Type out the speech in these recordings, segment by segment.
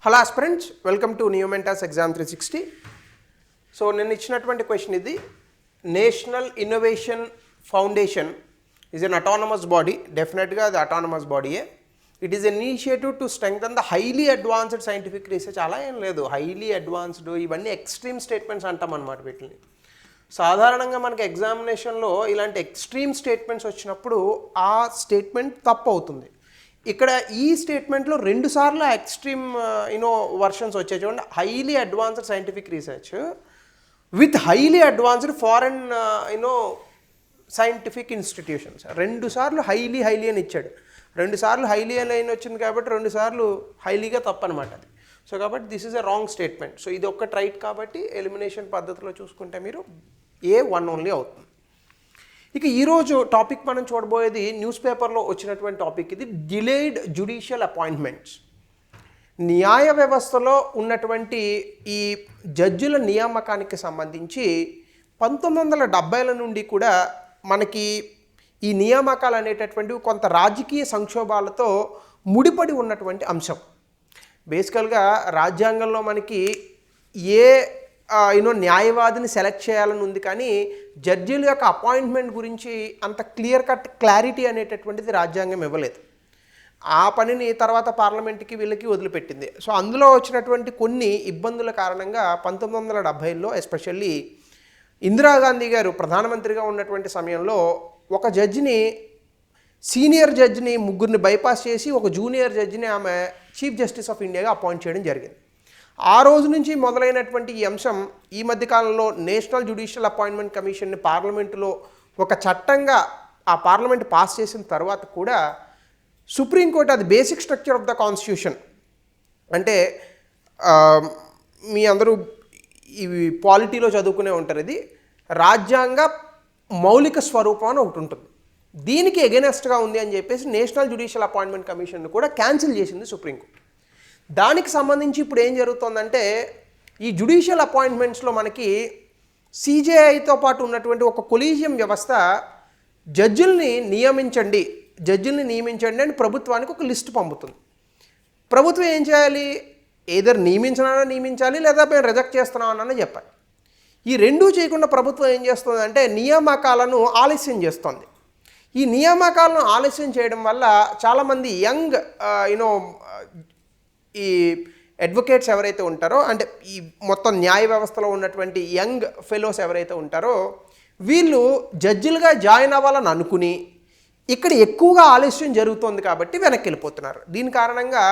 Hello aspirants, welcome to న్యూమెంటాస్ exam 360. So నేను ఇచ్చినటువంటి క్వశ్చన్ ఇది. National innovation foundation is an autonomous body. డెఫినెట్గా అది అటానమస్ బాడీయే. It is an initiative to strengthen the highly advanced scientific research. అలా ఏం లేదు, హైలీ అడ్వాన్స్డ్ ఇవన్నీ ఎక్స్ట్రీమ్ స్టేట్మెంట్స్ అంటాం అన్నమాట వీటిని. సాధారణంగా మనకి ఎగ్జామినేషన్లో ఇలాంటి ఎక్స్ట్రీమ్ స్టేట్మెంట్స్ వచ్చినప్పుడు ఆ స్టేట్మెంట్ తప్పు అవుతుంది. ఇక్కడ ఈ స్టేట్మెంట్లో 2 సార్లు ఎక్స్ట్రీమ్ వర్షన్స్ వచ్చాయి చూడండి. Highly advanced scientific research with highly advanced foreign scientific institutions. 2 సార్లు హైలీ అని ఇచ్చాడు. 2 సార్లు హైలీ అని వచ్చింది కాబట్టి 2 సార్లు హైలీగా తప్పనమాట అది. సో కాబట్టి this is a wrong statement. So ఇది ఒక్కటి రైట్ కాబట్టి ఎలిమినేషన్ పద్ధతిలో చూసుకుంటే మీరు A1 ఓన్లీ అవుతుంది. ఇక ఈరోజు టాపిక్ మనం చూడబోయేది న్యూస్ పేపర్లో వచ్చినటువంటి టాపిక్. ఇది డిలేడ్ జ్యుడిషియల్ అపాయింట్మెంట్స్. న్యాయ వ్యవస్థలో ఉన్నటువంటి ఈ జడ్జిల నియామకానికి సంబంధించి 1970ల నుండి కూడా మనకి ఈ నియామకాలు అనేటటువంటివి కొంత రాజకీయ సంక్షోభాలతో ముడిపడి ఉన్నటువంటి అంశం. బేసికల్గా రాజ్యాంగంలో మనకి న్యాయవాదిని సెలెక్ట్ చేయాలని ఉంది, కానీ జడ్జీల యొక్క అపాయింట్మెంట్ గురించి అంత క్లియర్ కట్ క్లారిటీ అనేటటువంటిది రాజ్యాంగం ఇవ్వలేదు. ఆ పనిని తర్వాత పార్లమెంట్కి వీళ్ళకి వదిలిపెట్టింది. సో అందులో వచ్చినటువంటి కొన్ని ఇబ్బందుల కారణంగా 1970లో ఎస్పెషల్లీ ఇందిరాగాంధీ గారు ప్రధానమంత్రిగా ఉన్నటువంటి సమయంలో ఒక జడ్జిని, సీనియర్ జడ్జిని 3 బైపాస్ చేసి ఒక జూనియర్ జడ్జిని ఆమె చీఫ్ జస్టిస్ ఆఫ్ ఇండియాగా అపాయింట్ చేయడం జరిగింది. ఆ రోజు నుంచి మొదలైనటువంటి ఈ అంశం ఈ మధ్యకాలంలో నేషనల్ జ్యుడిషియల్ అపాయింట్మెంట్ కమిషన్ని పార్లమెంటులో ఒక చట్టంగా ఆ పార్లమెంట్ పాస్ చేసిన తర్వాత కూడా సుప్రీంకోర్టు, అది basic structure of the constitution. అంటే మీ అందరూ ఇవి పాలిటీలో చదువుకునే ఉంటారు. ఇది రాజ్యాంగ మౌలిక స్వరూపం అని ఒకటి ఉంటుంది. దీనికి ఎగెనెస్ట్గా ఉంది అని చెప్పేసి నేషనల్ జ్యుడిషియల్ అపాయింట్మెంట్ కమిషన్ను కూడా క్యాన్సిల్ చేసింది సుప్రీంకోర్టు. దానికి సంబంధించి ఇప్పుడు ఏం జరుగుతుందంటే, ఈ జ్యుడిషియల్ అపాయింట్మెంట్స్లో మనకి సిజేఐతో పాటు ఉన్నటువంటి ఒక కొలీజియం వ్యవస్థ జడ్జిల్ని నియమించండి అని ప్రభుత్వానికి ఒక లిస్ట్ పంపుతుంది. ప్రభుత్వం ఏం చేయాలి? ఏదర్ నియమించాలి, లేదా మేము రిజెక్ట్ చేస్తున్నామని చెప్పాలి. ఈ రెండూ చేయకుండా ప్రభుత్వం ఏం చేస్తుందంటే నియామకాలను ఆలస్యం చేస్తుంది. ఈ నియామకాలను ఆలస్యం చేయడం వల్ల చాలామంది యంగ్ ఈ అడ్వకేట్స్ ఎవరైతే ఉంటారో, అంటే ఈ మొత్తం న్యాయ వ్యవస్థలో ఉన్నటువంటి యంగ్ ఫెలోస్ ఎవరైతే ఉంటారో, వీళ్ళు జడ్జిలుగా జాయిన్ అవ్వాలని అనుకుని ఇక్కడ ఎక్కువగా ఆలస్యం జరుగుతుంది కాబట్టి వెనక్కి వెళ్ళిపోతున్నారు. దీని కారణంగా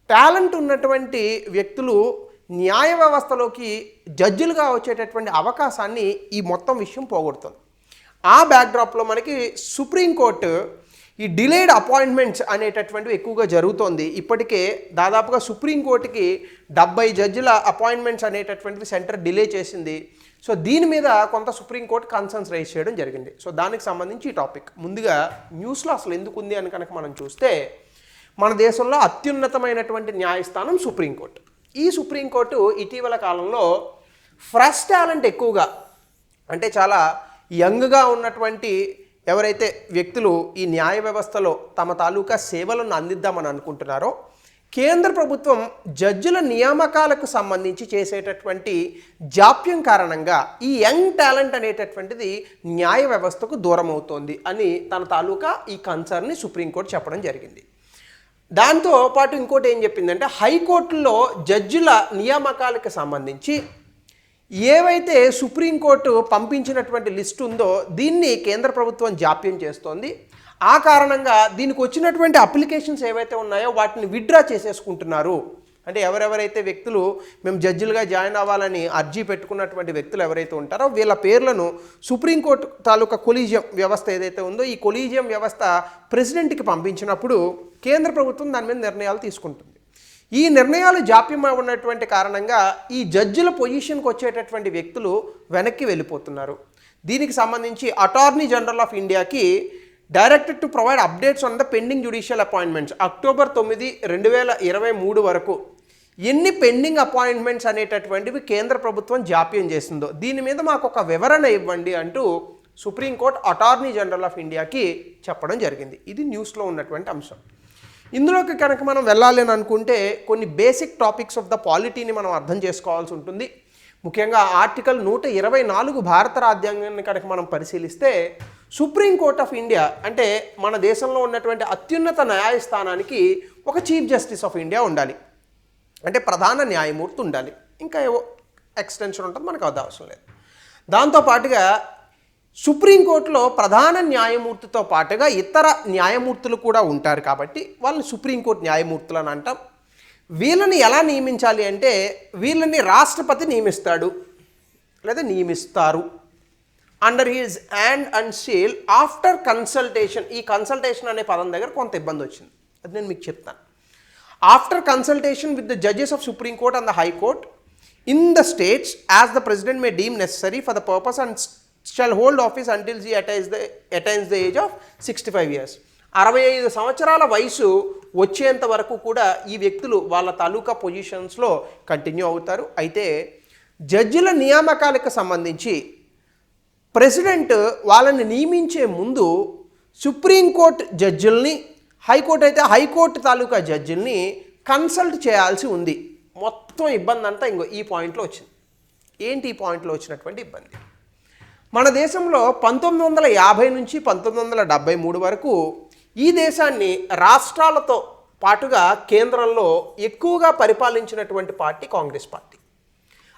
టాలెంట్ ఉన్నటువంటి వ్యక్తులు న్యాయ వ్యవస్థలోకి జడ్జిలుగా వచ్చేటటువంటి అవకాశాన్ని ఈ మొత్తం విషయం పోగొడుతుంది. ఆ బ్యాక్డ్రాప్లో మనకి సుప్రీంకోర్టు ఈ డిలేడ్ అపాయింట్మెంట్స్ అనేటటువంటివి ఎక్కువగా జరుగుతోంది. ఇప్పటికే దాదాపుగా సుప్రీంకోర్టుకి 70 జడ్జిల అపాయింట్మెంట్స్ అనేటటువంటివి సెంటర్ డిలే చేసింది. సో దీని మీద కొంత సుప్రీంకోర్టు కన్సర్న్స్ రైజ్ చేయడం జరిగింది. సో దానికి సంబంధించి ఈ టాపిక్. ముందుగా న్యూస్లో అసలు ఎందుకు ఉంది అని కనుక మనం చూస్తే, మన దేశంలో అత్యున్నతమైనటువంటి న్యాయస్థానం సుప్రీంకోర్టు. ఈ సుప్రీంకోర్టు ఇటీవల కాలంలో ఫ్రెష్ టాలెంట్ ఎక్కువగా, అంటే చాలా యంగ్గా ఉన్నటువంటి ఎవరైతే వ్యక్తులు ఈ న్యాయ వ్యవస్థలో తమ తాలూకా సేవలను అందిద్దామని అనుకుంటున్నారో, కేంద్ర ప్రభుత్వం జడ్జిల నియామకాలకు సంబంధించి చేసేటటువంటి జాప్యం కారణంగా ఈ యంగ్ టాలెంట్ అనేటటువంటిది న్యాయ వ్యవస్థకు దూరం అవుతోంది అని తన తాలూకా ఈ కన్సర్న్ని సుప్రీంకోర్టు చెప్పడం జరిగింది. దాంతో పాటు ఇంకోటి ఏం చెప్పిందంటే, హైకోర్టులో జడ్జిల నియామకాలకు సంబంధించి ఏవైతే సుప్రీంకోర్టు పంపించినటువంటి లిస్ట్ ఉందో దీన్ని కేంద్ర ప్రభుత్వం జాప్యం చేస్తోంది. ఆ కారణంగా దీనికి వచ్చినటువంటి అప్లికేషన్స్ ఏవైతే ఉన్నాయో వాటిని విత్డ్రా చేసేసుకుంటున్నారు. అంటే ఎవరెవరైతే వ్యక్తులు మేము జడ్జిలుగా జాయిన్ అవ్వాలని అర్జీ పెట్టుకున్నటువంటి వ్యక్తులు ఎవరైతే ఉంటారో వీళ్ళ పేర్లను సుప్రీంకోర్టు తాలూకా కొలీజియం వ్యవస్థ ఏదైతే ఉందో ఈ కొలీజియం వ్యవస్థ ప్రెసిడెంట్కి పంపించినప్పుడు కేంద్ర ప్రభుత్వం దాని మీద నిర్ణయాలు తీసుకుంటుంది. ఈ నిర్ణయాలు జాప్యం ఉన్నటువంటి కారణంగా ఈ జడ్జిల పొజిషన్కి వచ్చేటటువంటి వ్యక్తులు వెనక్కి వెళ్ళిపోతున్నారు. దీనికి సంబంధించి అటార్నీ జనరల్ ఆఫ్ ఇండియాకి directed to provide updates on the pending judicial appointments October 9, 2023 వరకు ఎన్ని పెండింగ్ అపాయింట్మెంట్స్ అనేటటువంటివి కేంద్ర ప్రభుత్వం జాప్యం చేసిందో దీని మీద మాకు ఒక వివరణ ఇవ్వండి అంటూ సుప్రీంకోర్టు అటార్నీ జనరల్ ఆఫ్ ఇండియాకి చెప్పడం జరిగింది. ఇది న్యూస్లో ఉన్నటువంటి అంశం. ఇందులోకి కనుక మనం వెళ్ళాలి అని అనుకుంటే కొన్ని బేసిక్ టాపిక్స్ ఆఫ్ ద పాలిటీని మనం అర్థం చేసుకోవాల్సి ఉంటుంది. ముఖ్యంగా ఆర్టికల్ 124 భారత రాజ్యాంగాన్ని కనుక మనం పరిశీలిస్తే సుప్రీంకోర్ట్ ఆఫ్ ఇండియా అంటే మన దేశంలో ఉన్నటువంటి అత్యున్నత న్యాయస్థానానికి ఒక చీఫ్ జస్టిస్ ఆఫ్ ఇండియా ఉండాలి, అంటే ప్రధాన న్యాయమూర్తి ఉండాలి. ఇంకా ఏవో ఎక్స్టెన్షన్ ఉంటుంది, మనకు అది అవసరం లేదు. దాంతోపాటుగా సుప్రీంకోర్టులో ప్రధాన న్యాయమూర్తితో పాటుగా ఇతర న్యాయమూర్తులు కూడా ఉంటారు కాబట్టి వాళ్ళని సుప్రీంకోర్టు న్యాయమూర్తులు అని అంటాం. వీళ్ళని ఎలా నియమించాలి అంటే వీళ్ళని రాష్ట్రపతి నియమిస్తాడు లేదా నియమిస్తారు under his hand and seal after consultation. ఈ కన్సల్టేషన్ అనే పదం దగ్గర కొంత ఇబ్బంది వచ్చింది, అది నేను మీకు చెప్తాను. After consultation with the judges of supreme court and the high court in the states as the president may deem necessary for the purpose and shall hold office until he attains the age of 65 years. 65 సంవత్సరాల వయసు వచ్చేంత వరకు కూడా ఈ వ్యక్తులు వాళ్ళ తాలూకా పొజిషన్స్లో continue అవుతారు. అయితే జడ్జిల నియామకాలకు సంబంధించి ప్రెసిడెంట్ వాళ్ళని నియమించే ముందు సుప్రీంకోర్టు జడ్జిల్ని, హైకోర్టు అయితే హైకోర్టు తాలూకా జడ్జిల్ని కన్సల్ట్ చేయాల్సి ఉంది. మొత్తం ఇబ్బంది అంతా ఇంకో ఈ పాయింట్లో వచ్చింది. ఏంటి ఈ పాయింట్లో వచ్చినటువంటి ఇబ్బంది? మన దేశంలో 1950 నుంచి 1973 వరకు ఈ దేశాన్ని రాష్ట్రాలతో పాటుగా కేంద్రంలో ఎక్కువగా పరిపాలించినటువంటి పార్టీ కాంగ్రెస్ పార్టీ.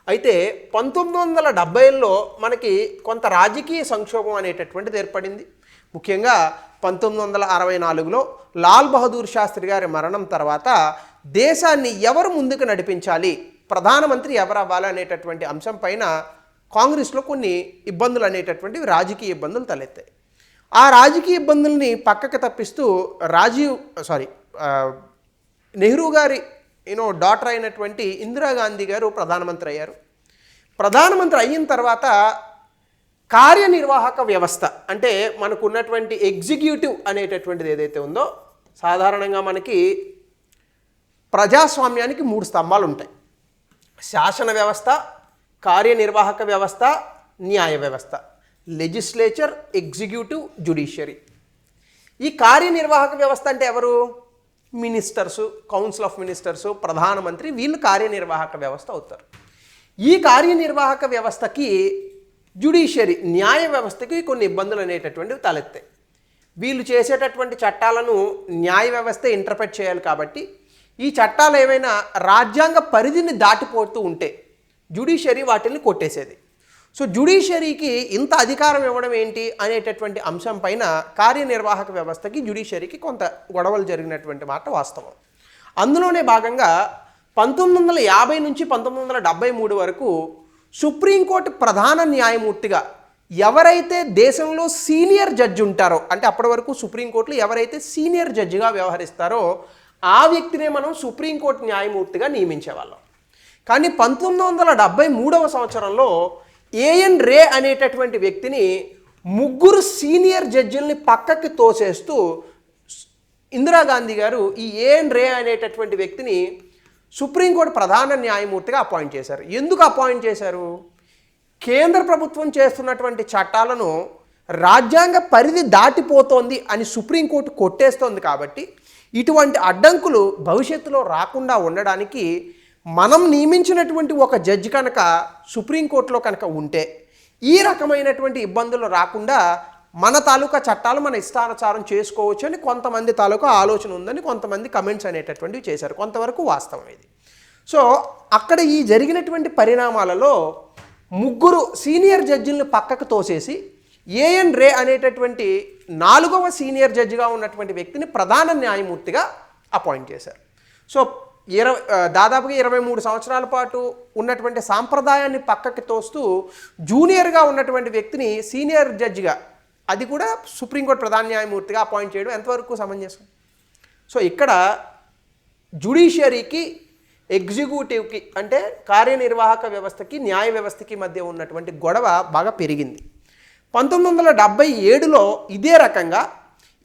అయితే 1970ల్లో మనకి కొంత రాజకీయ సంక్షోభం అనేటటువంటిది ఏర్పడింది. ముఖ్యంగా 1964లో లాల్ బహదూర్ శాస్త్రి గారి మరణం తర్వాత దేశాన్ని ఎవరు ముందుకు నడిపించాలి, ప్రధానమంత్రి ఎవరు అవ్వాలి అనేటటువంటి అంశం పైన కాంగ్రెస్లో కొన్ని ఇబ్బందులు అనేటటువంటివి రాజకీయ ఇబ్బందులు తలెత్తాయి. ఆ రాజకీయ ఇబ్బందుల్ని పక్కకు తప్పిస్తూ నెహ్రూ గారి డాటర్ అయినటువంటి ఇందిరాగాంధీ గారు ప్రధానమంత్రి అయ్యారు. ప్రధానమంత్రి అయిన తర్వాత కార్యనిర్వాహక వ్యవస్థ అంటే మనకు ఉన్నటువంటి ఎగ్జిక్యూటివ్ అనేటటువంటిది ఏదైతే ఉందో, సాధారణంగా మనకి ప్రజాస్వామ్యానికి 3 స్తంభాలు ఉంటాయి: శాసన వ్యవస్థ, కార్యనిర్వాహక వ్యవస్థ, న్యాయ వ్యవస్థ. Legislature, executive, judiciary. ఈ కార్యనిర్వాహక వ్యవస్థ అంటే ఎవరు? మినిస్టర్సు, కౌన్సిల్ ఆఫ్ మినిస్టర్సు, ప్రధానమంత్రి, వీళ్ళు కార్యనిర్వాహక వ్యవస్థ అవుతారు. ఈ కార్యనిర్వాహక వ్యవస్థకి జ్యుడిషియరీ, న్యాయ వ్యవస్థకి కొన్ని ఇబ్బందులు అనేటటువంటివి తలెత్తాయి. వీళ్ళు చేసేటటువంటి చట్టాలను న్యాయ వ్యవస్థ ఇంటర్ప్రెట్ చేయాలి కాబట్టి ఈ చట్టాలు ఏవైనా రాజ్యాంగ పరిధిని దాటిపోతూ ఉంటే జ్యుడిషియరీ వాటిని కొట్టేసేది. సో జ్యుడిషియరీకి ఇంత అధికారం ఇవ్వడం ఏంటి అనేటటువంటి అంశం పైన కార్యనిర్వాహక వ్యవస్థకి జ్యుడిషియరీకి కొంత గొడవలు జరిగినటువంటి మాట వాస్తవం. అందులోనే భాగంగా 1950 నుంచి 1973 వరకు సుప్రీంకోర్టు ప్రధాన న్యాయమూర్తిగా ఎవరైతే దేశంలో సీనియర్ జడ్జి ఉంటారో, అంటే అప్పటి వరకు సుప్రీంకోర్టులో ఎవరైతే సీనియర్ జడ్జిగా వ్యవహరిస్తారో ఆ వ్యక్తినే మనం సుప్రీంకోర్టు న్యాయమూర్తిగా నియమించేవాళ్ళం. కానీ 1973వ సంవత్సరంలో ఏఎన్ రే అనేటటువంటి వ్యక్తిని 3 సీనియర్ జడ్జిల్ని పక్కకి తోసేస్తూ ఇందిరాగాంధీ గారు ఈ ఏఎన్ రే అనేటటువంటి వ్యక్తిని సుప్రీంకోర్టు ప్రధాన న్యాయమూర్తిగా అపాయింట్ చేశారు. ఎందుకు అపాయింట్ చేశారు? కేంద్ర ప్రభుత్వం చేస్తున్నటువంటి చట్టాలను రాజ్యాంగ పరిధి దాటిపోతోంది అని సుప్రీంకోర్టు కొట్టేస్తోంది కాబట్టి ఇటువంటి అడ్డంకులు భవిష్యత్తులో రాకుండా ఉండడానికి మనం నియమించినటువంటి ఒక జడ్జి కనుక సుప్రీంకోర్టులో కనుక ఉంటే ఈ రకమైనటువంటి ఇబ్బందులు రాకుండా మన తాలూకా చట్టాలు మన ఇష్టానుసారం చేసుకోవచ్చు అని కొంతమంది తాలూకా ఆలోచన ఉందని కొంతమంది కమెంట్స్ అనేటటువంటివి చేశారు. కొంతవరకు వాస్తవం ఇది. సో అక్కడ ఈ జరిగినటువంటి పరిణామాలలో 3 సీనియర్ జడ్జిలను పక్కకు తోసేసి ఏఎన్ రే అనేటటువంటి 4వ సీనియర్ జడ్జిగా ఉన్నటువంటి వ్యక్తిని ప్రధాన న్యాయమూర్తిగా అపాయింట్ చేశారు. సో దాదాపుగా 23 సంవత్సరాల పాటు ఉన్నటువంటి సాంప్రదాయాన్ని పక్కకి తోస్తూ జూనియర్గా ఉన్నటువంటి వ్యక్తిని సీనియర్ జడ్జిగా, అది కూడా సుప్రీంకోర్టు ప్రధాన న్యాయమూర్తిగా అపాయింట్ చేయడం ఎంతవరకు సమంజసం? సో ఇక్కడ జ్యుడిషియరీకి, ఎగ్జిక్యూటివ్కి అంటే కార్యనిర్వాహక వ్యవస్థకి, న్యాయ వ్యవస్థకి మధ్య ఉన్నటువంటి గొడవ బాగా పెరిగింది. 1977లో ఇదే రకంగా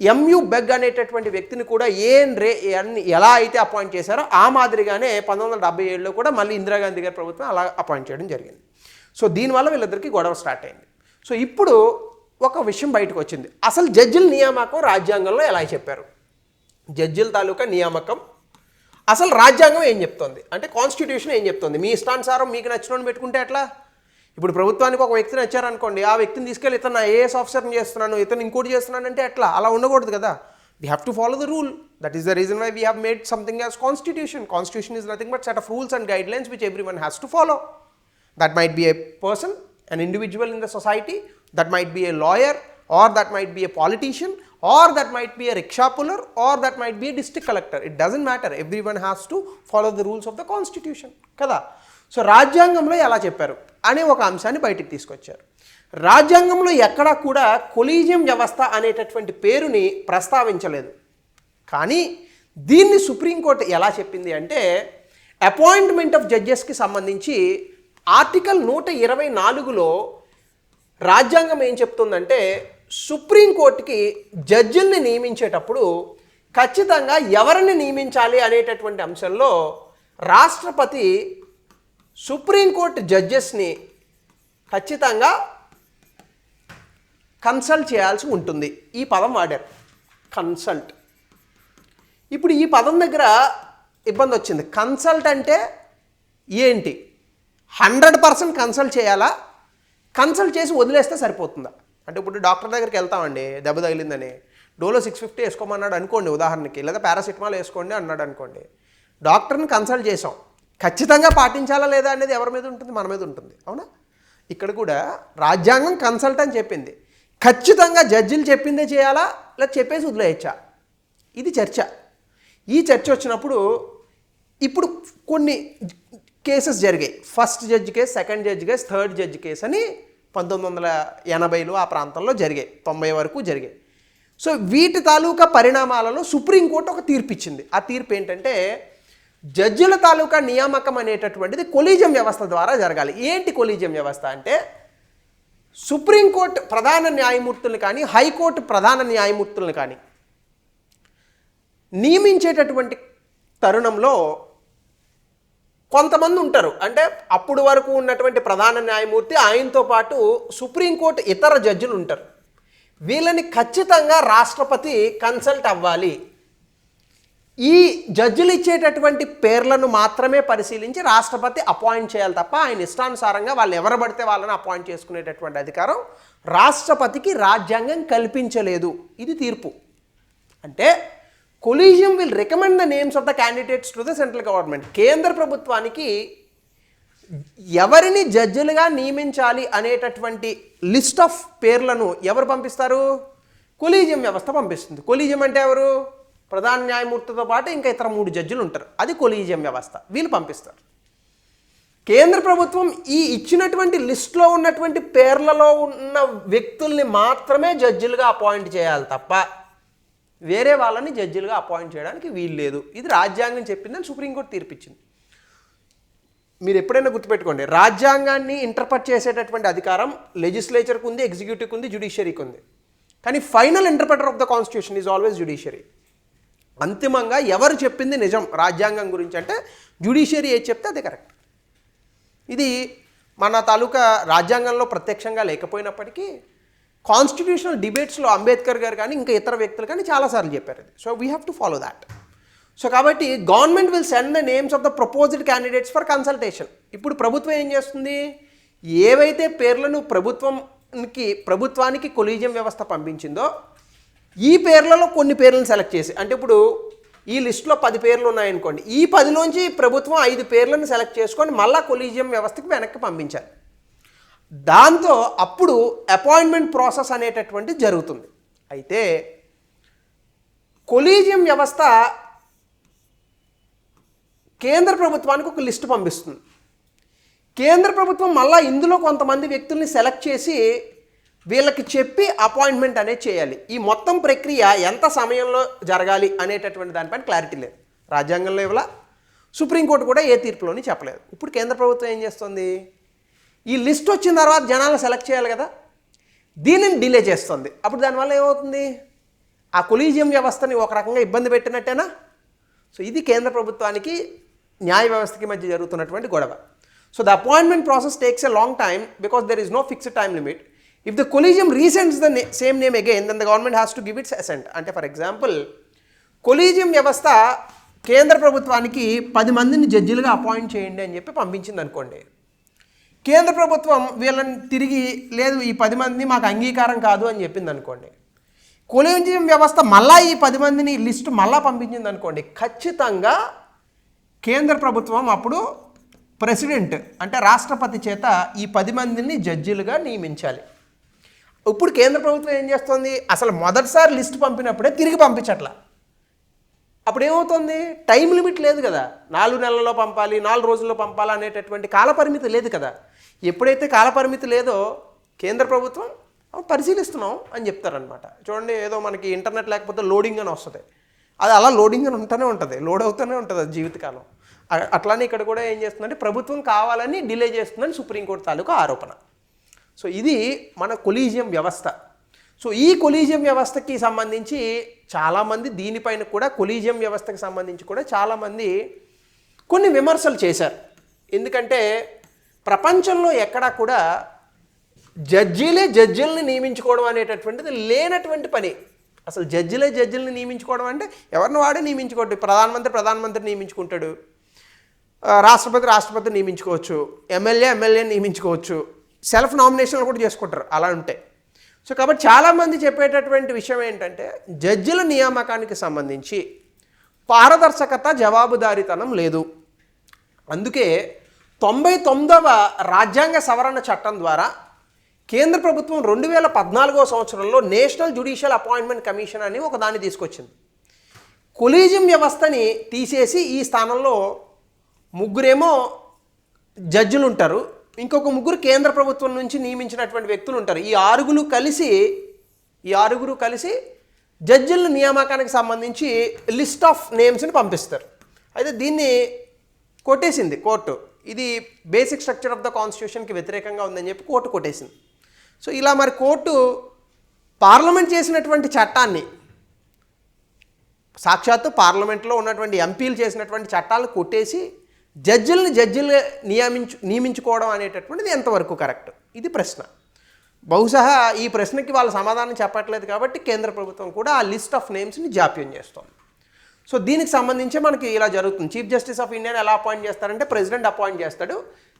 ఎంయు బెగ్ అనేటటువంటి వ్యక్తిని కూడా ఏఎన్ రే ఎలా అయితే అపాయింట్ చేశారో ఆ మాదిరిగానే 1977లో కూడా మళ్ళీ ఇందిరాగాంధీ గారి ప్రభుత్వం అలా అపాయింట్ చేయడం జరిగింది. సో దీనివల్ల వీళ్ళిద్దరికీ గొడవ స్టార్ట్ అయింది. సో ఇప్పుడు ఒక విషయం బయటకు వచ్చింది. అసలు జడ్జిల నియామకం రాజ్యాంగంలో ఎలా చెప్పారు? జడ్జిల తాలూకా నియామకం. అసలు రాజ్యాంగం ఏం చెప్తోంది అంటే కాన్స్టిట్యూషన్ ఏం చెప్తోంది? మీ ఇష్టానుసారం మీకు నచ్చినోని పెట్టుకుంటే ఎట్లా? ఇప్పుడు ప్రభుత్వానికి ఒక వ్యక్తిని వచ్చారనుకోండి, ఆ వ్యక్తిని తీసుకెళ్ళి ఇతను ఐఏఎస్ ఆఫీసర్ని చేస్తున్నాను, ఇతను ఇంకోటి చేస్తున్నాను అంటే ఎట్లా? అలా ఉండకూడదు కదా. We have to follow the rule. That is the reason why we have made something as constitution. Constitution is nothing but set of rules and guidelines which every one has to follow. That might be a person, an individual in the society, that might be a lawyer, or that might be a politician, or that might be a rickshaw puller, or that might be a district collector. It doesn't matter. Everyone has to follow the rules of the constitution కదా. So రాజ్యాంగంలో ఎలా చెప్పారు అనే ఒక అంశాన్ని బయటికి తీసుకొచ్చారు. రాజ్యాంగంలో ఎక్కడా కూడా కొలీజియం వ్యవస్థ అనేటటువంటి పేరుని ప్రస్తావించలేదు. కానీ దీన్ని సుప్రీంకోర్టు ఎలా చెప్పింది అంటే, అపాయింట్మెంట్ ఆఫ్ జడ్జెస్కి సంబంధించి ఆర్టికల్ 124లో రాజ్యాంగం ఏం చెప్తుందంటే, సుప్రీంకోర్టుకి జడ్జిల్ని నియమించేటప్పుడు ఖచ్చితంగా ఎవరిని నియమించాలి అనేటటువంటి అంశంలో రాష్ట్రపతి సుప్రీంకోర్టు జడ్జెస్ని ఖచ్చితంగా కన్సల్ట్ చేయాల్సి ఉంటుంది. ఈ పదం వాడారు, కన్సల్ట్. ఇప్పుడు ఈ పదం దగ్గర ఇబ్బంది వచ్చింది. కన్సల్ట్ అంటే ఏంటి? 100% కన్సల్ట్ చేయాలా? కన్సల్ట్ చేసి వదిలేస్తే సరిపోతుందా? అంటే ఇప్పుడు డాక్టర్ దగ్గరికి వెళ్తామండి, దెబ్బ తగిలిందని, డోలో 650 వేసుకోమన్నాడు అనుకోండి ఉదాహరణకి, లేదా పారాసిటమాల్ వేసుకోండి అన్నాడు అనుకోండి. డాక్టర్ని కన్సల్ట్ చేసాం, ఖచ్చితంగా పాటించాలా లేదా అనేది ఎవరి మీద ఉంటుంది? మన మీద ఉంటుంది, అవునా? ఇక్కడ కూడా రాజ్యాంగం కన్సల్ట్ అని చెప్పింది, ఖచ్చితంగా జడ్జిలు చెప్పిందే చేయాలా లేదా చెప్పేసి వదిలేయచ్చా? ఇది చర్చ. ఈ చర్చ వచ్చినప్పుడు ఇప్పుడు కొన్ని కేసెస్ జరిగాయి. First judge case, second judge case, third judge case అని 1980లో ఆ ప్రాంతంలో జరిగాయి, 90 వరకు జరిగాయి. సో వీటి తాలూకా పరిణామాలలో సుప్రీంకోర్టు ఒక తీర్పు ఇచ్చింది. ఆ తీర్పు ఏంటంటే, జడ్జిల తాలూకా నియామకం అనేటటువంటిది కొలీజియం వ్యవస్థ ద్వారా జరగాలి. ఏంటి కొలీజియం వ్యవస్థ అంటే, సుప్రీంకోర్టు ప్రధాన న్యాయమూర్తులను కానీ, హైకోర్టు ప్రధాన న్యాయమూర్తులను కానీ నియమించేటటువంటి తరుణంలో కొంతమంది ఉంటారు. అంటే అప్పుడు వరకు ఉన్నటువంటి ప్రధాన న్యాయమూర్తి, ఆయనతో పాటు సుప్రీంకోర్టు ఇతర జడ్జిలు ఉంటారు. వీళ్ళని ఖచ్చితంగా రాష్ట్రపతి కన్సల్ట్ అవ్వాలి. ఈ జడ్జిలు ఇచ్చేటటువంటి పేర్లను మాత్రమే పరిశీలించి రాష్ట్రపతి అపాయింట్ చేయాలి తప్ప, ఆయన ఇష్టానుసారంగా వాళ్ళు ఎవరు పడితే వాళ్ళని అపాయింట్ చేసుకునేటటువంటి అధికారం రాష్ట్రపతికి రాజ్యాంగం కల్పించలేదు. ఇది తీర్పు. అంటే collegium will recommend the names of the candidates to the central government. కేంద్ర ప్రభుత్వానికి ఎవరిని జడ్జిలుగా నియమించాలి అనేటటువంటి లిస్ట్ ఆఫ్ పేర్లను ఎవరు పంపిస్తారు? కొలీజియం వ్యవస్థ పంపిస్తుంది. కొలీజియం అంటే ఎవరు? ప్రధాన న్యాయమూర్తితో పాటు ఇంకా ఇతర 3 జడ్జిలు ఉంటారు, అది కొలీజియం వ్యవస్థ. వీళ్ళు పంపిస్తారు. కేంద్ర ప్రభుత్వం ఈ ఇచ్చినటువంటి లిస్టులో ఉన్నటువంటి పేర్లలో ఉన్న వ్యక్తుల్ని మాత్రమే జడ్జిలుగా అపాయింట్ చేయాలి తప్ప వేరే వాళ్ళని జడ్జిలుగా అపాయింట్ చేయడానికి వీలు లేదు. ఇది రాజ్యాంగం చెప్పిందని సుప్రీంకోర్టు తీర్పిచ్చింది. మీరు ఎప్పుడైనా గుర్తుపెట్టుకోండి, రాజ్యాంగాన్ని ఇంటర్ప్రెట్ చేసేటటువంటి అధికారం లెజిస్లేచర్కి ఉంది, ఎగ్జిక్యూటివ్కి ఉంది, జ్యుడిషియరీకి ఉంది. కానీ final interpreter of the constitution is always judiciary. అంతిమంగా ఎవరు చెప్పింది నిజం రాజ్యాంగం గురించి అంటే జ్యుడిషియరీ ఏది చెప్తే అది కరెక్ట్. ఇది మన తాలూకా రాజ్యాంగంలో ప్రత్యక్షంగా లేకపోయినప్పటికీ కాన్స్టిట్యూషనల్ డిబేట్స్లో అంబేద్కర్ గారు కానీ ఇంకా ఇతర వ్యక్తులు కానీ చాలాసార్లు చెప్పారు ఇది. So we have to follow that. So కాబట్టి government will send the names of the proposed candidates for consultation. ఇప్పుడు ప్రభుత్వం ఏం చేస్తుంది? ఏవైతే పేర్లను ప్రభుత్వానికి కొలీజియం వ్యవస్థ పంపించిందో ఈ పేర్లలో కొన్ని పేర్లను సెలెక్ట్ చేసి, అంటే ఇప్పుడు ఈ లిస్టులో 10 పేర్లు ఉన్నాయనుకోండి, ఈ 10లోంచి ప్రభుత్వం 5 పేర్లను సెలెక్ట్ చేసుకొని మళ్ళీ కొలీజియం వ్యవస్థకి వెనక్కి పంపించాలి. దాంతో అప్పుడు అపాయింట్మెంట్ ప్రాసెస్ అనేటటువంటిది జరుగుతుంది. అయితే కొలీజియం వ్యవస్థ కేంద్ర ప్రభుత్వానికి ఒక లిస్టు పంపిస్తుంది. కేంద్ర ప్రభుత్వం మళ్ళీ ఇందులో కొంతమంది వ్యక్తుల్ని సెలెక్ట్ చేసి వీళ్ళకి చెప్పి అపాయింట్మెంట్ అనేది చేయాలి. ఈ మొత్తం ప్రక్రియ ఎంత సమయంలో జరగాలి అనేటటువంటి దానిపైన క్లారిటీ లేదు రాజ్యాంగంలో. ఇవ్వాల సుప్రీంకోర్టు కూడా ఏ తీర్పులోని చెప్పలేదు. ఇప్పుడు కేంద్ర ప్రభుత్వం ఏం చేస్తుంది? ఈ లిస్ట్ వచ్చిన తర్వాత జనాలను సెలెక్ట్ చేయాలి కదా, దీనిని డిలే చేస్తుంది. అప్పుడు దానివల్ల ఏమవుతుంది? ఆ కొలీజియం వ్యవస్థని ఒక రకంగా ఇబ్బంది పెట్టినట్టేనా? సో ఇది కేంద్ర ప్రభుత్వానికి న్యాయ వ్యవస్థకి మధ్య జరుగుతున్నటువంటి గొడవ. So the appointment process takes a long time because there is no fixed time limit. If the collegium resends the same name again, then the government has to give its assent. అంటే for example collegium వ్యవస్థ కేంద్ర ప్రభుత్వానికి 10 మందిని జడ్జిలుగా appoint చేయండి అని చెప్పి పంపించింది అనుకోండి. కేంద్ర ప్రభుత్వం వీళ్ళని తిరిగి లేదు ఈ 10 మందిని మాకు అంగీకారం కాదు అని చెప్పింది అనుకోండి. కొలీజియం వ్యవస్థ మళ్ళా ఈ 10 మందిని లిస్టు మళ్ళా పంపించింది అనుకోండి. ఖచ్చితంగా కేంద్ర ప్రభుత్వం అప్పుడు ప్రెసిడెంట్ అంటే రాష్ట్రపతి చేత ఈ 10 మందిని జడ్జిలుగా నియమించాలి. ఇప్పుడు కేంద్ర ప్రభుత్వం ఏం చేస్తుంది, అసలు మొదటిసారి లిస్టు పంపినప్పుడే తిరిగి పంపించట్లా. అప్పుడు ఏమవుతుంది, టైం లిమిట్ లేదు కదా, 4 నెలల్లో పంపాలి 4 రోజుల్లో పంపాలి అనేటటువంటి కాలపరిమితి లేదు కదా. ఎప్పుడైతే కాలపరిమితి లేదో కేంద్ర ప్రభుత్వం పరిశీలిస్తున్నాం అని చెప్తారనమాట. చూడండి, ఏదో మనకి ఇంటర్నెట్ లేకపోతే లోడింగ్ అని వస్తుంది, అది అలా లోడింగ్ అని ఉంటూనే ఉంటుంది, లోడ్ అవుతూనే ఉంటుంది అది జీవితకాలం. అట్లానే ఇక్కడ కూడా ఏం చేస్తుందంటే ప్రభుత్వం కావాలని డిలే చేస్తుందని సుప్రీంకోర్టు తాలూకా ఆరోపణ. సో ఇది మన కొలీజియం వ్యవస్థ. సో ఈ కొలీజియం వ్యవస్థకి సంబంధించి చాలామంది దీనిపైన కూడా కొలీజియం వ్యవస్థకి సంబంధించి కూడా చాలామంది కొన్ని విమర్శలు చేశారు. ఎందుకంటే ప్రపంచంలో ఎక్కడా కూడా జడ్జీల్ని నియమించుకోవడం అనేటటువంటిది లేనటువంటి పని. అసలు జడ్జీల్ని నియమించుకోవడం అంటే ఎవరిని వాడే నియమించుకోవద్దు. ప్రధానమంత్రి నియమించుకుంటాడు, రాష్ట్రపతి నియమించుకోవచ్చు, ఎమ్మెల్యే నియమించుకోవచ్చు, సెల్ఫ్ నామినేషన్లు కూడా చేసుకుంటారు అలా ఉంటే. సో కాబట్టి చాలామంది చెప్పేటటువంటి విషయం ఏంటంటే జడ్జిల నియామకానికి సంబంధించి పారదర్శకత జవాబుదారీతనం లేదు. అందుకే 99వ రాజ్యాంగ సవరణ చట్టం ద్వారా కేంద్ర ప్రభుత్వం 2014వ సంవత్సరంలో నేషనల్ జ్యుడిషియల్ అపాయింట్మెంట్ కమిషన్ అని ఒక దాన్ని తీసుకొచ్చింది. కొలీజియం వ్యవస్థని తీసేసి ఈ స్థానంలో 3 జడ్జిలు ఉంటారు, ఇంకొక 3 కేంద్ర ప్రభుత్వం నుంచి నియమించినటువంటి వ్యక్తులు ఉంటారు. ఈ ఆరుగురు కలిసి జడ్జిల నియామకానికి సంబంధించి లిస్ట్ ఆఫ్ నేమ్స్ని పంపిస్తారు. అయితే దీన్ని కొట్టేసింది కోర్టు. ఇది బేసిక్ స్ట్రక్చర్ ఆఫ్ ద కాన్స్టిట్యూషన్కి వ్యతిరేకంగా ఉందని చెప్పి కోర్టు కొట్టేసింది. సో ఇలా మరి కోర్టు పార్లమెంట్ చేసినటువంటి చట్టాన్ని, సాక్షాత్తు పార్లమెంట్లో ఉన్నటువంటి ఎంపీలు చేసినటువంటి చట్టాలను కొట్టేసి జడ్జిల్ని నియమించుకోవడం అనేటటువంటిది ఎంతవరకు కరెక్ట్, ఇది ప్రశ్న. బహుశా ఈ ప్రశ్నకి వాళ్ళు సమాధానం చెప్పట్లేదు కాబట్టి కేంద్ర ప్రభుత్వం కూడా ఆ లిస్ట్ ఆఫ్ నేమ్స్ని జాప్యం చేస్తోంది. సో దీనికి సంబంధించి మనకి ఇలా జరుగుతుంది. చీఫ్ జస్టిస్ ఆఫ్ ఇండియాని ఎలా అపాయింట్ చేస్తారంటే ప్రెసిడెంట్ అపాయింట్ చేస్తాడు.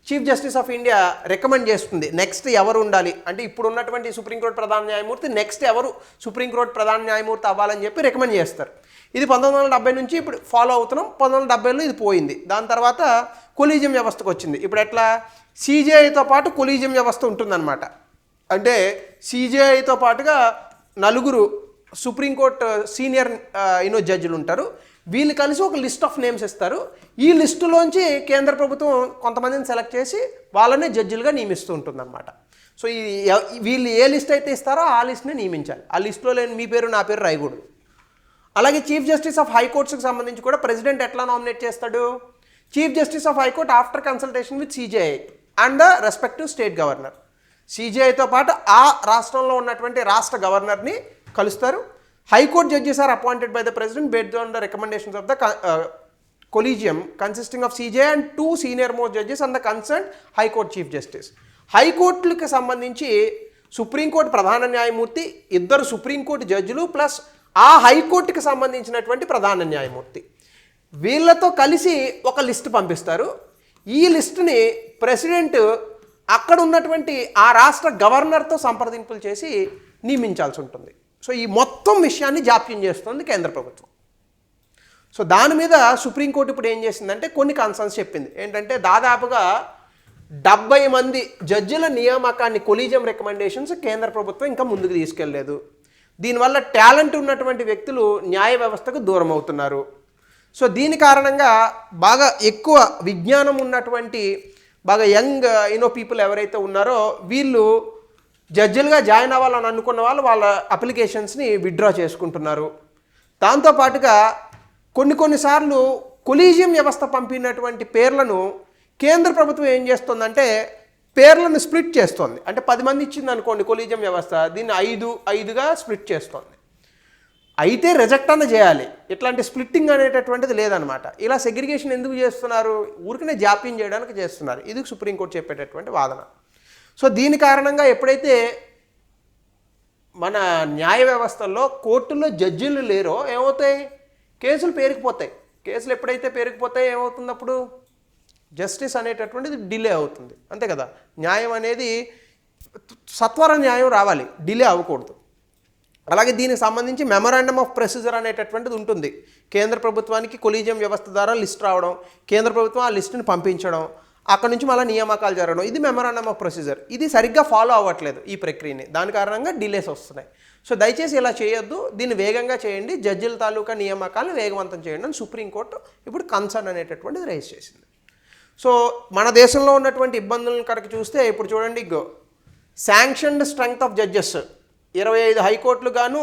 Chief justice of India recommend చేస్తుంది నెక్స్ట్ ఎవరు ఉండాలి అంటే ఇప్పుడు ఉన్నటువంటి సుప్రీంకోర్టు ప్రధాన న్యాయమూర్తి నెక్స్ట్ ఎవరు సుప్రీంకోర్టు ప్రధాన న్యాయమూర్తి అవ్వాలని చెప్పి రికమెండ్ చేస్తారు. ఇది 1970 నుంచి ఇప్పుడు ఫాలో అవుతున్నాం. 1970లో ఇది పోయింది. దాని తర్వాత కొలీజియం వ్యవస్థకు వచ్చింది. ఇప్పుడు ఎట్లా సిజేఐతో పాటు కొలీజియం వ్యవస్థ ఉంటుందన్నమాట. అంటే సిజేఐతో పాటుగా 4 సుప్రీంకోర్టు సీనియర్ జడ్జిలు ఉంటారు. వీళ్ళు కలిసి ఒక లిస్ట్ ఆఫ్ నేమ్స్ ఇస్తారు. ఈ లిస్టులోంచి కేంద్ర ప్రభుత్వం కొంతమందిని సెలెక్ట్ చేసి వాళ్ళనే జడ్జిలుగా నియమిస్తూ ఉంటుందన్నమాట. సో వీళ్ళు ఏ లిస్ట్ అయితే ఇస్తారో ఆ లిస్ట్ని నియమించాలి. ఆ లిస్టులో లేని మీ పేరు నా పేరు రాయకూడదు. అలాగే చీఫ్ జస్టిస్ ఆఫ్ హైకోర్ట్స్కి సంబంధించి కూడా ప్రెసిడెంట్ ఎట్లా నామినేట్ చేస్తాడు, chief justice of high court after consultation with CJI and the respective state governor. సిజేఐతో పాటు ఆ రాష్ట్రంలో ఉన్నటువంటి రాష్ట్ర గవర్నర్ని కలుస్తారు. High court judges are appointed by the president based on the recommendations of the collegium consisting of CJI and 2 senior most judges and the concern high court chief justice. హైకోర్టులకు సంబంధించి సుప్రీంకోర్టు ప్రధాన న్యాయమూర్తి, 2 సుప్రీంకోర్టు జడ్జిలు ప్లస్ ఆ హైకోర్టుకి సంబంధించినటువంటి ప్రధాన న్యాయమూర్తి, వీళ్ళతో కలిసి ఒక లిస్ట్ పంపిస్తారు. ఈ లిస్టుని ప్రెసిడెంట్ అక్కడ ఉన్నటువంటి ఆ రాష్ట్ర గవర్నర్తో సంప్రదింపులు చేసి నియమించాల్సి ఉంటుంది. సో ఈ మొత్తం విషయాన్ని జాప్యం చేస్తుంది కేంద్ర ప్రభుత్వం. సో దాని మీద సుప్రీంకోర్టు ఇప్పుడు ఏం చేసిందంటే కొన్ని కన్సర్న్స్ చెప్పింది. ఏంటంటే దాదాపుగా 70 మంది జడ్జిల నియామకాన్ని కొలీజియం రికమెండేషన్స్ కేంద్ర ప్రభుత్వం ఇంకా ముందుకు తీసుకెళ్లలేదు. దీనివల్ల టాలెంట్ ఉన్నటువంటి వ్యక్తులు న్యాయ వ్యవస్థకు దూరం అవుతున్నారు. సో దీని కారణంగా బాగా ఎక్కువ విజ్ఞానం ఉన్నటువంటి బాగా యంగ్ పీపుల్ ఎవరైతే ఉన్నారో వీళ్ళు జడ్జిలుగా జాయిన్ అవ్వాలని అనుకున్న వాళ్ళు వాళ్ళ అప్లికేషన్స్ని విత్డ్రా చేసుకుంటున్నారు. దాంతోపాటుగా కొన్నిసార్లు కొలీజియం వ్యవస్థ పంపినటువంటి పేర్లను కేంద్ర ప్రభుత్వం ఏం చేస్తుందంటే పేర్లను స్ప్లిట్ చేస్తోంది. అంటే 10 మంది ఇచ్చింది అనుకోండి కొలీజియం వ్యవస్థ, దీన్ని 5గా స్ప్లిట్ చేస్తోంది. అయితే రిజెక్ట్ అన్న చేయాలి, ఇట్లాంటి స్ప్లిట్టింగ్ అనేటటువంటిది లేదనమాట. ఇలా సెగ్రిగేషన్ ఎందుకు చేస్తున్నారు, ఊరికనే జాప్యం చేయడానికి చేస్తున్నారు. ఇది సుప్రీంకోర్టు చెప్పేటటువంటి వాదన. సో దీని కారణంగా ఎప్పుడైతే మన న్యాయ వ్యవస్థల్లో కోర్టుల్లో జడ్జిలు లేరో ఏమవుతాయి, కేసులు పేరుకుపోతాయి. కేసులు ఎప్పుడైతే పేరుకుపోతాయి ఏమవుతుంది అప్పుడు? జస్టిస్ అనేటటువంటిది డిలే అవుతుంది, అంతే కదా. న్యాయం అనేది సత్వర న్యాయం రావాలి, డిలే అవ్వకూడదు. అలాగే దీనికి సంబంధించి మెమరాండమ్ ఆఫ్ ప్రొసీజర్ అనేటటువంటిది ఉంటుంది. కేంద్ర ప్రభుత్వానికి కొలీజియం వ్యవస్థ ద్వారా లిస్ట్ రావడం, కేంద్ర ప్రభుత్వం ఆ లిస్టుని పంపించడం, అక్కడ నుంచి మళ్ళీ నియామకాలు జరగడం, ఇది మెమరాండమ్ ఆఫ్ ప్రొసీజర్. ఇది సరిగ్గా ఫాలో అవ్వట్లేదు ఈ ప్రక్రియని, దాని కారణంగా డిలేస్ వస్తున్నాయి. సో దయచేసి ఇలా చేయొద్దు, దీన్ని వేగంగా చేయండి, జడ్జిల తాలూకా నియామకాలను వేగవంతం చేయండి అని సుప్రీంకోర్టు ఇప్పుడు కన్సర్న్ అనేటటువంటిది రైజ్ చేసింది. సో మన దేశంలో ఉన్నటువంటి ఇబ్బందులను కనుక చూస్తే ఇప్పుడు చూడండి, శాంక్షన్డ్ స్ట్రెంగ్త్ ఆఫ్ జడ్జెస్ 25 హైకోర్టులు గాను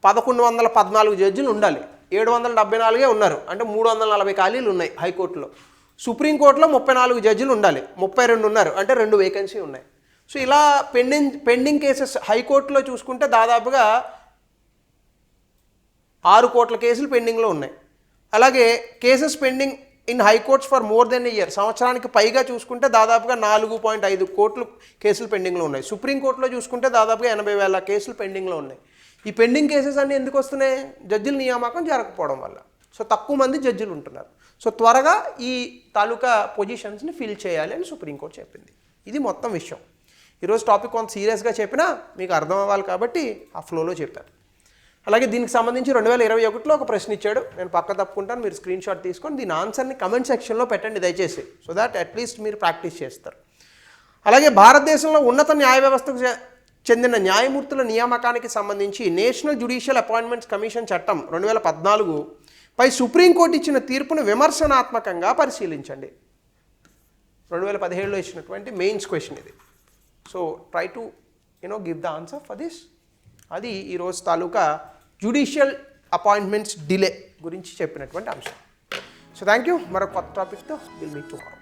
1114 జడ్జిలు ఉండాలి. 774 ఉన్నారు, అంటే 340 ఖాళీలు ఉన్నాయి హైకోర్టులో. సుప్రీంకోర్టులో 34 జడ్జిలు ఉండాలి, 32 ఉన్నారు, అంటే 2 వేకెన్సీ ఉన్నాయి. సో ఇలా పెండింగ్ కేసెస్ హైకోర్టులో చూసుకుంటే దాదాపుగా 6 కోట్ల కేసులు పెండింగ్లో ఉన్నాయి. అలాగే cases pending in high courts for more than a year, సంవత్సరానికి పైగా చూసుకుంటే దాదాపుగా 4.5 కోట్లు కేసులు పెండింగ్లో ఉన్నాయి. సుప్రీంకోర్టులో చూసుకుంటే దాదాపుగా 80,000 కేసులు పెండింగ్లో ఉన్నాయి. ఈ పెండింగ్ కేసెస్ అన్నీ ఎందుకు వస్తున్నాయి? జడ్జిల నియామకం జరగకపోవడం వల్ల. సో తక్కువ మంది జడ్జిలు ఉంటున్నారు. సో త్వరగా ఈ తాలూకా పొజిషన్స్ని ఫిల్ చేయాలి అని సుప్రీంకోర్టు చెప్పింది. ఇది మొత్తం విషయం. ఈరోజు టాపిక్ కొంత సీరియస్గా చెప్పినా మీకు అర్థం అవ్వాలి కాబట్టి ఆ ఫ్లోలో చెప్పాను. అలాగే దీనికి సంబంధించి 2021లో ఒక ప్రశ్న ఇచ్చాడు, నేను పక్క తప్పుకుంటాను, మీరు స్క్రీన్ షాట్ తీసుకొని దీని ఆన్సర్ని కమెంట్ సెక్షన్లో పెట్టండి దయచేసి, సో దాట్ అట్లీస్ట్ మీరు ప్రాక్టీస్ చేస్తారు. అలాగే భారతదేశంలో ఉన్నత న్యాయ వ్యవస్థకు చెందిన న్యాయమూర్తుల నియామకానికి సంబంధించి నేషనల్ జ్యుడిషియల్ అపాయింట్మెంట్స్ కమిషన్ చట్టం 2014 పై సుప్రీంకోర్టు ఇచ్చిన తీర్పును విమర్శనాత్మకంగా పరిశీలించండి. 2017లో ఇచ్చినటువంటి మెయిన్స్ క్వశ్చన్ ఇది. So try to give the answer for this. అది ఈరోజు తాలూకా జ్యుడిషియల్ అపాయింట్మెంట్స్ డిలే గురించి చెప్పినటువంటి అంశం. So thank you. మరొక కొత్త టాపిక్తో విల్ మీట్ టుమారో.